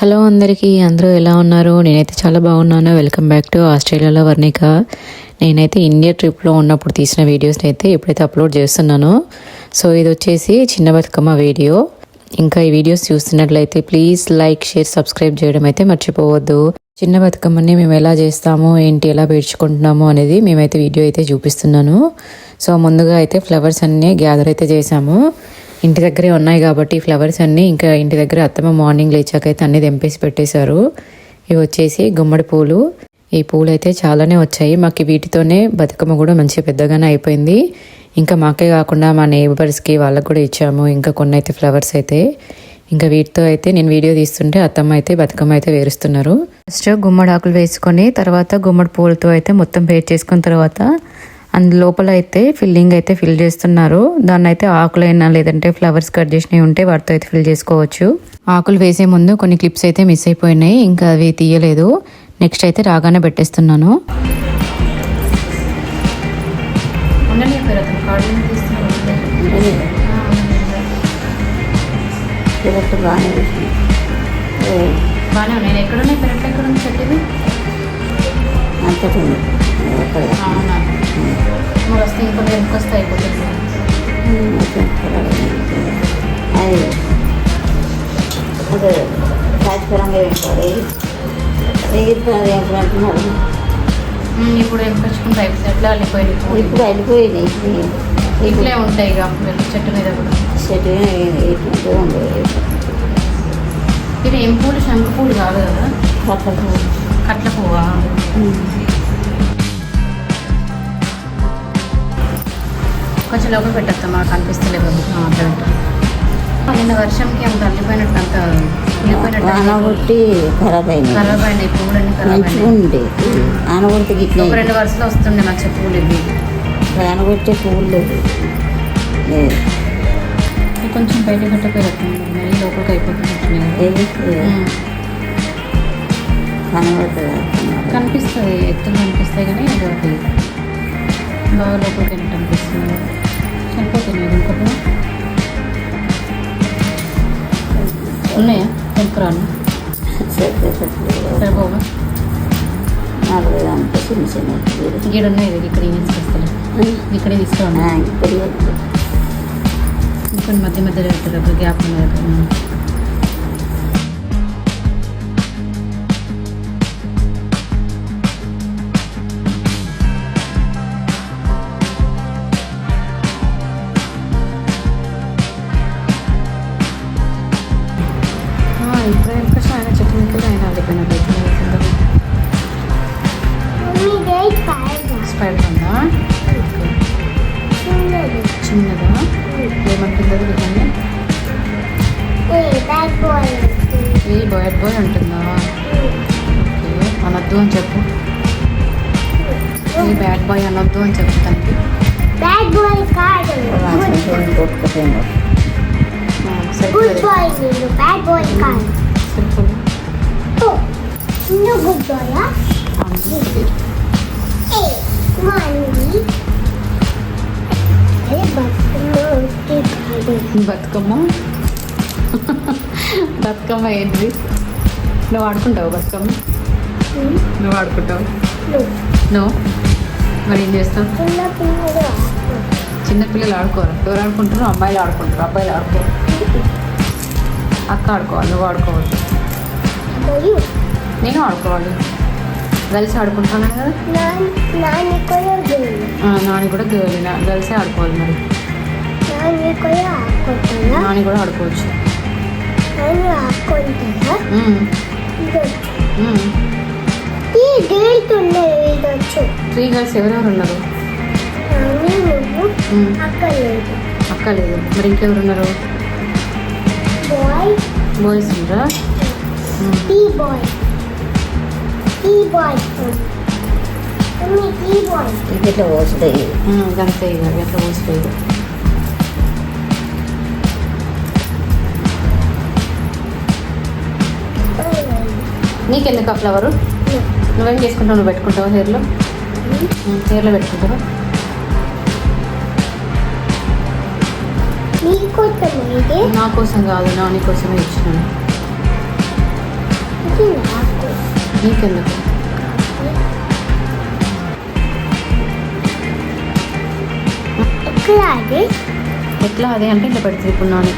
Hello అందరికీ, అందరూ ఎలా ఉన్నారు? నేనైతే చాలా బాగున్నాను. వెల్కమ్ బ్యాక్ టు ఆస్ట్రేలియాలో వర్ణిక. నేనైతే ఇండియా ట్రిప్లో ఉన్నప్పుడు తీసిన వీడియోస్ని అయితే ఇప్పుడైతే అప్లోడ్ చేస్తున్నాను. సో ఇది వచ్చేసి చిన్న బతుకమ్మ వీడియో. ఇంకా ఈ వీడియోస్ చూస్తున్నట్లయితే ప్లీజ్ లైక్, షేర్, సబ్స్క్రైబ్ చేయడం అయితే మర్చిపోవద్దు. చిన్న బతుకమ్మని మేము ఎలా చేస్తాము, ఏంటి, ఎలా పేర్చుకుంటున్నాము అనేది మేమైతే వీడియో అయితే చూపిస్తున్నాను. సో ముందుగా అయితే ఫ్లవర్స్ అన్నీ గ్యాదర్ అయితే చేసాము. ఇంటి దగ్గరే ఉన్నాయి కాబట్టి ఫ్లవర్స్ అన్నీ, ఇంకా ఇంటి దగ్గర అత్తమ్మ మార్నింగ్ లేచాకైతే అన్నీ తెంపేసి పెట్టేశారు. ఇవి వచ్చేసి గుమ్మడి పూలు. ఈ పూలు అయితే చాలానే వచ్చాయి. మాకు వీటితోనే బతుకమ్మ కూడా మంచిగా పెద్దగానే అయిపోయింది. ఇంకా మాకే కాకుండా మా నేబర్స్కి వాళ్ళకు కూడా ఇచ్చాము. ఇంకా కొన్ని అయితే ఫ్లవర్స్ అయితే ఇంకా వీటితో అయితే నేను వీడియో తీస్తుంటే అత్తమ్మ అయితే బతుకమ్మ అయితే వేరుస్తున్నారు. ఫస్ట్ గుమ్మడి ఆకులు వేసుకొని తర్వాత గుమ్మడి పూలతో అయితే మొత్తం పేర్ చేసుకున్న తర్వాత లోపల అయితే ఫిల్లింగ్ అయితే ఫిల్ చేస్తున్నారు. దాన్ని అయితే ఆకులైనా లేదంటే ఫ్లవర్స్ కట్ చేసినవి ఉంటే వాటితో అయితే ఫిల్ చేసుకోవచ్చు. ఆకులు వేసే ముందు కొన్ని క్లిప్స్ అయితే మిస్ అయిపోయినాయి, ఇంకా అవి తీయలేదు. నెక్స్ట్ అయితే రాగానే పెట్టేస్తున్నాను. వస్తే ఇంకా వెనుకొస్తే అయిపోతుంది. అదే రాజకీయంగా వేసుకోవాలి. ఇప్పుడు వెనుకొచ్చుకుంటే అయిపోతుంది. ఎట్లా వెళ్ళిపోయింది, ఇప్పుడు వెళ్ళిపోయింది. ఇట్లే ఉంటాయి ఇక చెట్టు మీద కూడా. చెట్టు ఇది ఏం పూలు? శంఖ పూలు కాదు కదా, కట్ల పువ్వు. కట్ల పువ్వా? కొంచెం లోపల పెట్టేస్తాం, మాకు అనిపిస్తలేదు. నిన్న వర్షంకి అంత అల్లిపోయినట్టు, అంత ఆనగొట్టి ఖరాబ్ అయినాయి పూలన్నీ. ఖరాబ్ అయినాయి. ఆనగొట్టి ఒక 2 వరుసలు వస్తుండే మంచి పూలు. ఇవి ఆనగొట్టే పూలు లేదు. కొంచెం బయట పెట్టకపోయి మళ్ళీ లోపలికి అయిపోతుంది. కనిపిస్తుంది, ఎత్తులు కనిపిస్తాయి కానీ అది ఒకటి బాగా లోపలికి వెళ్ళి అనిపిస్తుంది. చనిపోతున్నాయి. ఇంకొకటి ఉన్నాయా? తెంపురాను సరిపోగా చిన్న చిన్న ఇక్కడ ఉన్నాయి. ఇక్కడ తీసుకొస్తాను, ఇక్కడే తీసుకోండి. ఇంకొన్ని మధ్య మధ్యలో పెట్టారు, గ్యాప్ ఉన్నాయి. ఇప్పుడు వెనుకొచ్చి ఆయన చెట్టు మీద ఆయన అల్లిపోయినట్టు స్పైడర్ ఉందా? చిన్నదా? ఏమంటుంది అది? ఇవన్నీ ఏ బాయ్ బాయ్ అంటుందా? ఓకే, అనొద్దు అని చెప్పు. ఏ బ్యాడ్ బాయ్ అనొద్దు అని చెప్పు తనకి. Good boy, Lulu. Bad boy can't. Oh, no good boy, huh? Hey, come on, Lily. Hey, Bathukamma Bathukamma ఏంటి? నువ్వు ఆడుకుంటావు బతుకమ్మ? నువ్వు ఆడుకుంటావు? నువ్వు మరి ఏం చేస్తావు? చిన్నపిల్లలు ఆడుకోరు. ఎవరు ఆడుకుంటారు? అమ్మాయిలు ఆడుకుంటారు, అబ్బాయిలు ఆడుకోరు. అక్క ఆడుకోవాలి, నువ్వు ఆడుకోవద్దు. నేను ఆడుకోవాలి. గర్ల్స్ ఆడుకుంటాను కదా. నాని కూడా గర్ల్సే ఆడుకోవాలి. మరి నాని కూడా ఆడుకోవచ్చు. 3 గర్ల్స్ ఎవరెవరు ఉన్నారు? అక్క లేదు. మరి ఇంకెవరు ఉన్నారు? బాయ్స్ ఉన్నారా? ఇట్లా పోస్తాయి. అంతే ఇక ఎట్లా పోస్తాయి. నీకెందుకు ఆ ఫ్లవరు? నువ్వేం చేసుకుంటావు? నువ్వు పెట్టుకుంటావా హెయిర్లో? హెయిర్లో పెట్టుకుంటావా? నా కోసం కాదు, నాని కోసమే ఇచ్చినాను. నీకెందుకు? ఎక్కడ అది? ఎట్లా అదే అంటే ఇట్లా పెడుతుంది ఇప్పుడు నాని.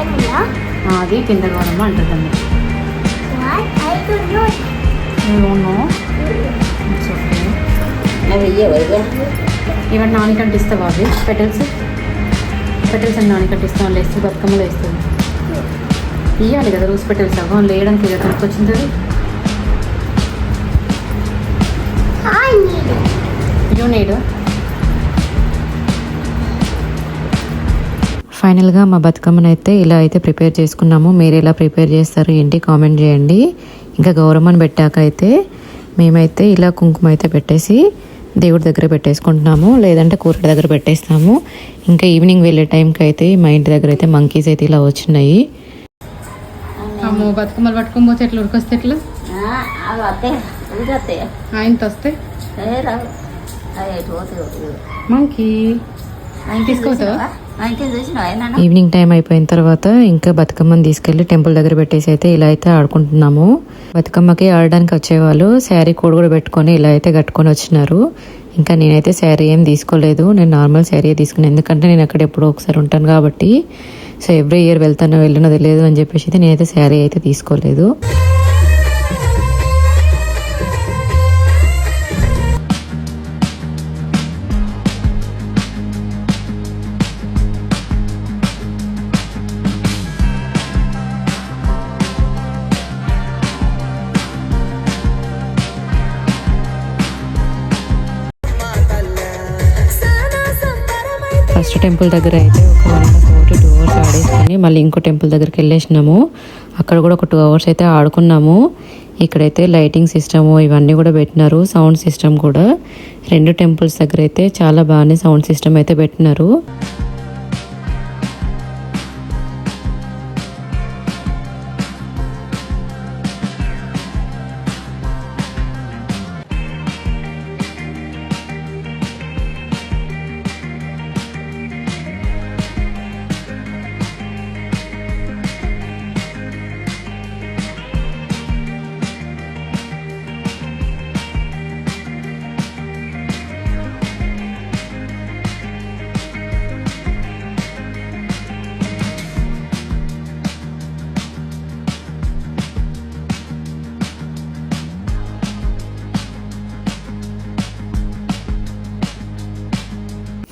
అలా? అది కింద గౌరమ్మ అంటుందండి. What? I don't know. అవును ఇవన్నీ నాని కంటిస్తావా? అవి పెటల్స్ అని నాని కంటిస్తాం. వేస్తే బతుకమ్మలో వేస్తుంది. ఇవ్వాలి కదా రోజ్ పెటల్స్. అవ్వ లేయడానికి కదా కొనుక్కొచ్చింది. I need it. You need. ఫైనల్గా మా బతుకమ్మను అయితే ఇలా అయితే ప్రిపేర్ చేసుకున్నాము. మీరు ఎలా ప్రిపేర్ చేస్తారు ఏంటి కామెంట్ చేయండి. ఇంకా గౌరమ్మను పెట్టాక అయితే మేమైతే ఇలా కుంకుమ అయితే పెట్టేసి దేవుడి దగ్గర పెట్టేసుకుంటున్నాము, లేదంటే కూరటి దగ్గర పెట్టేస్తాము. ఇంకా ఈవినింగ్ వెళ్ళే టైంకి అయితే మా ఇంటి దగ్గర అయితే మంకీస్ అయితే ఇలా వచ్చినాయి. అమ్మో బతుకమ్మలు పట్టుకొని పోతే ఎట్లా ఉరికొస్తే ఎట్లా? ఆయనతో వస్తే మంకీ తీసుకోతావా? ఈవినింగ్ టైం అయిపోయిన తర్వాత ఇంకా బతుకమ్మని తీసుకెళ్లి టెంపుల్ దగ్గర పెట్టేసి అయితే ఇలా అయితే ఆడుకుంటున్నాము. బతుకమ్మకి ఆడడానికి వచ్చేవాళ్ళు శారీ కోడ్ కూడా పెట్టుకొని ఇలా అయితే కట్టుకొని వచ్చినారు. ఇంకా నేనైతే శారీ ఏం తీసుకోలేదు, నేను నార్మల్ శారీ తీసుకున్నాను. ఎందుకంటే నేను అక్కడ ఎప్పుడో ఒకసారి ఉంటాను కాబట్టి. సో ఎవ్రీ ఇయర్ వెళ్తానో వెళ్ళనో తెలియదు అని చెప్పేసి అయితే నేనైతే శారీ అయితే తీసుకోలేదు. ఫస్ట్ టెంపుల్ దగ్గర అయితే ఒక 1.5 to 2 hours ఆడేసుకొని మళ్ళీ ఇంకో టెంపుల్ దగ్గరికి వెళ్ళేసినాము. అక్కడ కూడా ఒక 2 hours అయితే ఆడుకున్నాము. ఇక్కడైతే లైటింగ్ సిస్టమ్ ఇవన్నీ కూడా పెట్టినారు, సౌండ్ సిస్టమ్ కూడా. 2 టెంపుల్స్ దగ్గర అయితే చాలా బాగానే సౌండ్ సిస్టమ్ అయితే పెట్టినారు.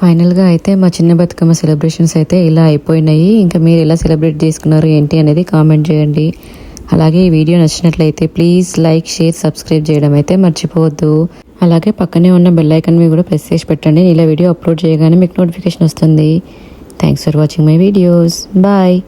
ఫైనల్గా అయితే మా చిన్న బతుకమ్మ సెలబ్రేషన్స్ అయితే ఇలా అయిపోయినాయి. ఇంకా మీరు ఎలా సెలబ్రేట్ చేసుకున్నారు ఏంటి అనేది కామెంట్ చేయండి. అలాగే ఈ వీడియో నచ్చినట్లయితే ప్లీజ్ లైక్, షేర్, సబ్స్క్రైబ్ చేయడం అయితే మర్చిపోవద్దు. అలాగే పక్కనే ఉన్న బెల్ ఐకాన్ మీద కూడా ప్రెస్ చేసి పెట్టండి. ఇలా వీడియో అప్లోడ్ చేయగానే మీకు నోటిఫికేషన్ వస్తుంది. Thanks for watching my videos. Bye.